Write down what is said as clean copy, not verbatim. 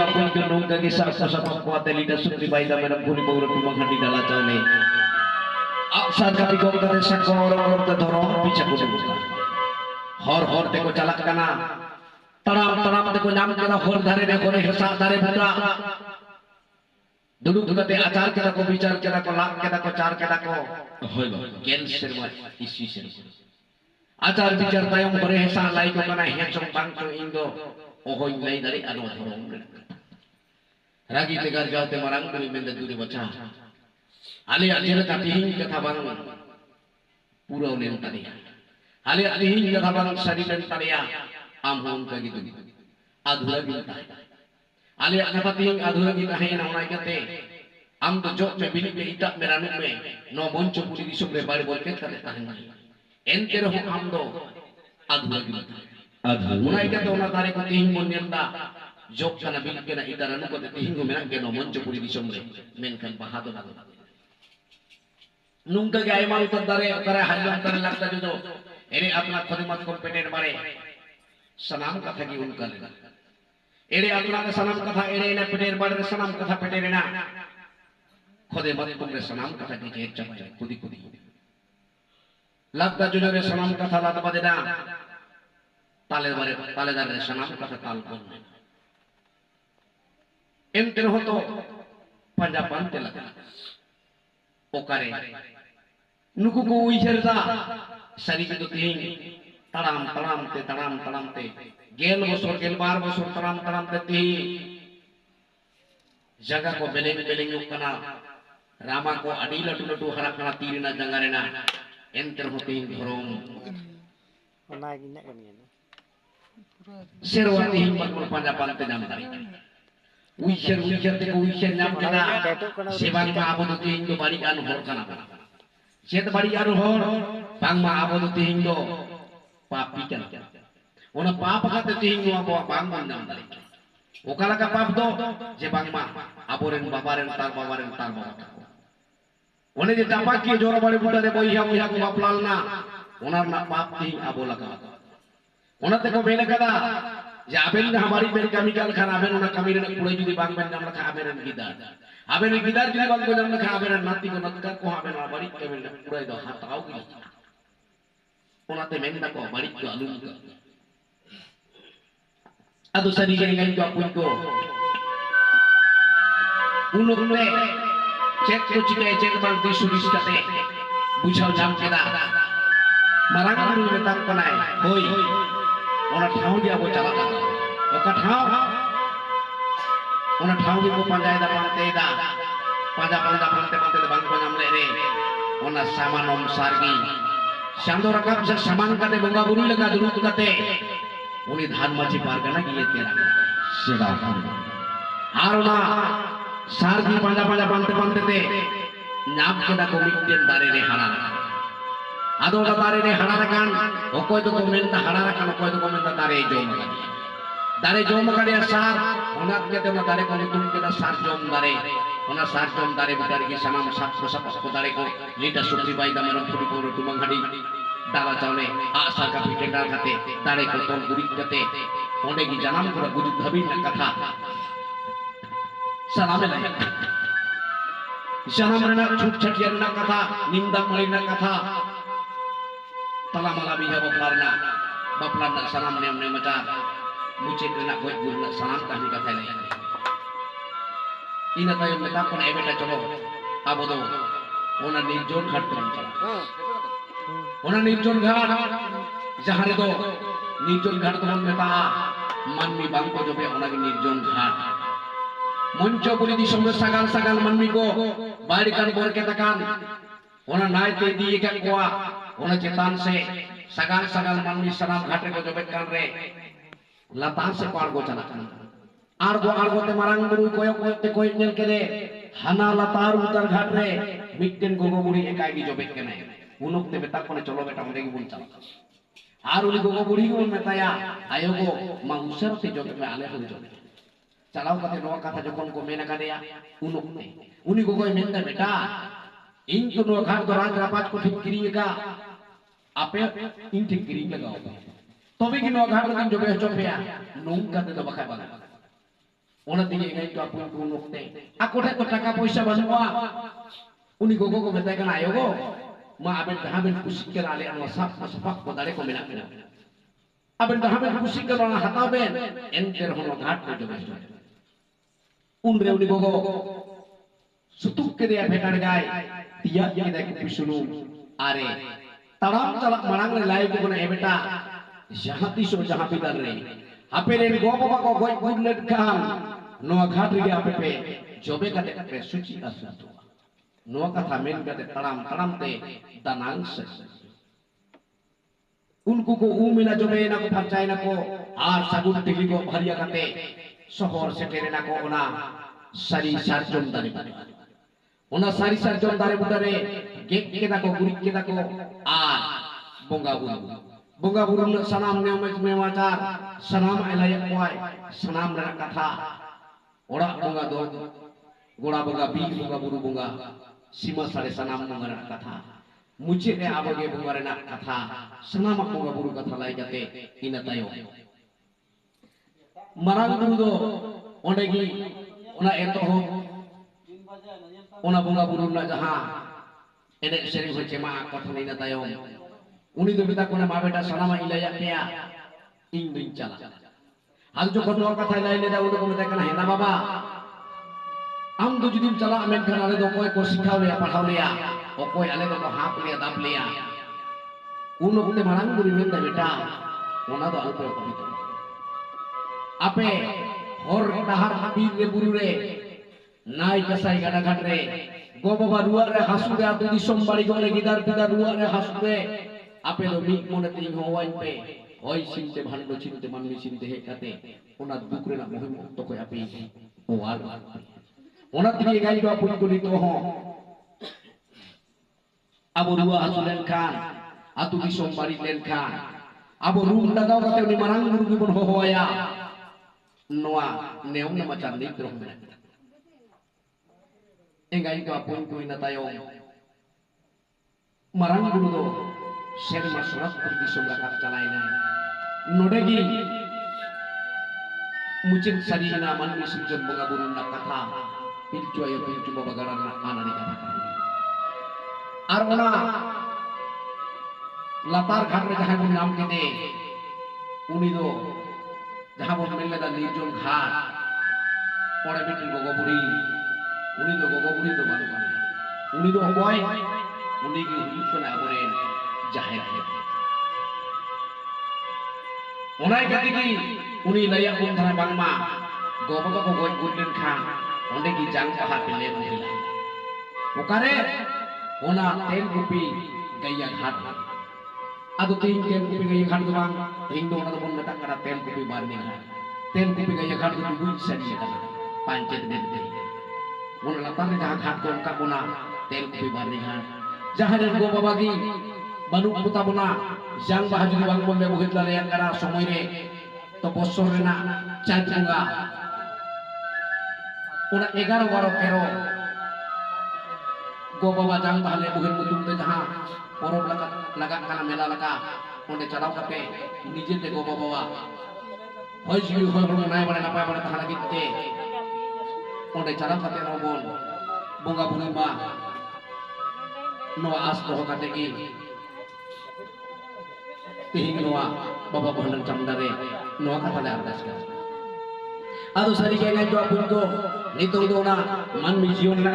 apun ke nungka kisah sosok kuat elita sukri bayi dan merah puri bau rumah handi dalam cawne. Saat kami kau kata sekorong terorong bisa kuduka. Hor teko calak kana. Taram teko nyam kena hor dhare ne kone hesa dhare putra. Duduk kate acar kena ko bicar kena ko lak kena ko car kena ko. Hoi ba. Ken serma isi serma. Acar bicar tayong bare hesa lai ko kana hecong bangco indo. Ohoi lai dari anu dhorong. Ragi tegar jauh te marang duri mende duri baca. Ali ajir katihin kata bang pura ulen tadi. Ali alihin kata bang sari dan tariya amhum ka gitu. Adhura kita. Ali kata ting adhura kita hai na unai kate. Am to jok me bini me itak me ranu me no moncho puri disum re bari bol ket kate tahan. Ente roh am do adhura kita. Adhura unai kate ona tare ko ting mon nenda. Jok kana bil kena idaranu ko ting ko menak ke no moncho puri disum re men kan bahado na. Nungka gaya malu tentare harian tentare लगता जो array अपना खदमत को पेटेर मारे सनाम कथा की उनका लेना array अपना सनाम कथा एरे ना पेटेर मारे सनाम कथा पेटेर ना खदमत को रे सनाम कथा की जेट चक्कर खुदी लगता जो रे सनाम कथा लाता बदे ना ताले दार रे सनाम कथा ताल को इन तेरे तो पंजाबन ते लगा ओकारे नुकु को उइजरदा सरी के तो तीन तड़ाम ते गेल बार बसोर तड़ाम ते ती जगह को बेलेंग कना रामा को अडी लटू हरा कना तीर ना जंगारे ना एंतर होते ही धरोम ona gina kaniya शेरवाती ही पकड़ पंजा पालते जाम तारी उइजर ते को उइजर नाम कना सेवान मा आबो तीन तो बारी कान होर कना Siapa bari aru hor, bang ma abo tu tinggo, papi kan. Ona papa kata tinggo abo bang man jam tadi. Okala ka pap do, je bang ma aboren babaren tar babaren. Ona je tapak ki jora bari buta de boiha ko baplal na. Ona na pap ting abo laka. Ona te ko bela kada, je aben na hamari ben chemical khana aben ona kamire na pulai judi bang ben jam laka aben gidar. Aben gidar judi bang ko jam laka aben nati ko natka ko aben bari aben pulai do hatau gi. Ona te menda ko bari ko alum ka. Adu sari ge ngai ko apun ko. Unok le cek ko cek bang disulis kate. Bujau jam keda. Marang guru betak konai. Hoi. Ona thau dia abo chala ka. Oka thau. Ona thau ko pandai da pante da. Pada pante bang ko nyam le re. Ona samanom sargi. Sando rakap sa saman kate bonga buru lega durut kate. Uni dhan maji pargana giye tera. Seda. Aruna sargi pada pante te. Nyap keda komiten dare re hana. Ado da dare re hana kan. Okoy to komenta hana kan okoy to komenta dare jom kan. Dare jom kan ya sar. Ona kete ona dare ko nitum keda sar jom dare. Ona sar jom dare budari ki samam sap ko dare ko lita sukri bai da maram puri puro tumang hadi. Dala chawne asar ka pite dal kate dare ko tol gurit kate. Onde ki janam ko gurit bhabin na katha. Salame lai. Janam rena chut chatiyan na katha, ninda malin na katha. Tala mala biha baplarna salam ne maca mucit rena goj gurna salam kahni katha lai. Ina tayo meta kon ebeta cholo abo do ona nirjon ghat kon chala. Ona nirjon ghat jahare do nirjon ghat kon meta manmi bang ko jobe ona ki nirjon ghat. Monco puri di somber sagal manmi ko bari kan bor ketakan ona nai te di ka kwa ona chetan se sagal manmi salam ghate ko jobe kan re latan se par go chala argo te marang buru koy nel kede hana latar utar ghat re mitten gogo buri ekai gi jobe kenai unok te beta kone cholo beta onde gi bun chala ar uli gogo buri ko metaya ayo go ma usar te jobe me ale ho jobe Chalau kate noa kata jokon ko mena kadea unuk ne uni gogoy menda beta in to no ghar do raj rapat ko thik kiri ka ape in thik kiri lagao tobe ki no ghar din jobe chope ya nung kate do bakha bala Ona tinggi ngai tu apun kunuk te. Aku dah tu taka poisa banua. Uni gogo ko betai kan ayo go. Ma aben tahaben kusik kan ale an wasap wasapak ko dare ko menak menak. Aben tahaben kusik kan ona hataben enter hono ghat ko jobe. Unre uni gogo sutuk ke dia bekan gai tiak ke dia ku pisunu are. Taram calak marang le lai ko na ebeta. Jahati so jahapi dar re. Ape le gogo ba ko goi gudlet kan. Noa ghat ri ape pe jobe kate pe suci asutu. Noa kata men kate taram te danang se. Unku ko umina jobe na ko percaya na ko ar sagun tigi ko bharia kate sohor setere na ko ona sari sarjon dare ona sari sarjon dare budare gek ke na ko gurik ke na ko ar bonga buru na sanam memacar sanam elayak kuai sanam na kata ora bonga do gora bonga bi bonga buru bonga sima sare sanam bonga na kata mucit e abage bonga na kata sanam bonga buru kata lai jate ina tayo marang buru do onde gi ona eto ho ona bonga buru na jaha ene seri hoche ma kata ina tayo uni do beta kona ma beta sanama ilaya kya ing din chala hal jokon no katha laile da udo ko meta kana hena baba am do judim chala amen khan ale do koy ko sikhao le padhao le o koy ale do hap le dab le uno kunde marang buri menda beta ona do alpe ko bito ape hor dahar habir re buru re nai kasai gada ghat re go baba ruar re hasu re atu disom bari go le gidar gidar ruar re hasu re ape lo mi mone ting howain pe hoi sinte bhando chinte manmi sinte he kate ona dukre na mohim to ko ape oal ona tigi gai do apun ko dito ho abo ruwa hasulen khan atu disom bari len khan abo rum dagaw kate ni marang guru gibon ho hoya noa neum na macam ni tro engai do apun ko ina tayo marang guru do seri masurat pergi sombra kap calaina nodegi mucin sarina man misujun bunga burun na kata pintu ayo pintu babagaran na anani kata arona latar ghat re jahan nam kete uni do jahan bon melle da nirjon ghat pore bitin gogoburi uni do manu kana uni do hoy uni gi husona aboren jahir onai katigi uni layak pun thana bangma go baba ko goj gudlen khan onde gi jang paha pele mohila okare ona ten rupi gaya ghat adu tin ten rupi gaya ghat bang ting do ona bon meta kara ten rupi barni ghat ten rupi gaya ghat du bui sari kala pancet den de ona latar ni ghat ko ka bona ten rupi barni ghat jahare go baba gi banu puta bona jang bah judi bang bombe buhit la yang kara somoy re to bosor rena chaj bunga una 11 12 13 go baba jang bah le buhit mutum te jaha porob lagak kana mela laka onde chalaw kate nije te go baba hoy jiu hoy hono nai bana napa bana tahana gitte onde chalaw kate robon bunga bunga no as doh kate gi Pihing noa baba bhanan chamdare noa kata le ardas ka adu sari kaya ngai do apun ko nitong do na man mi jion na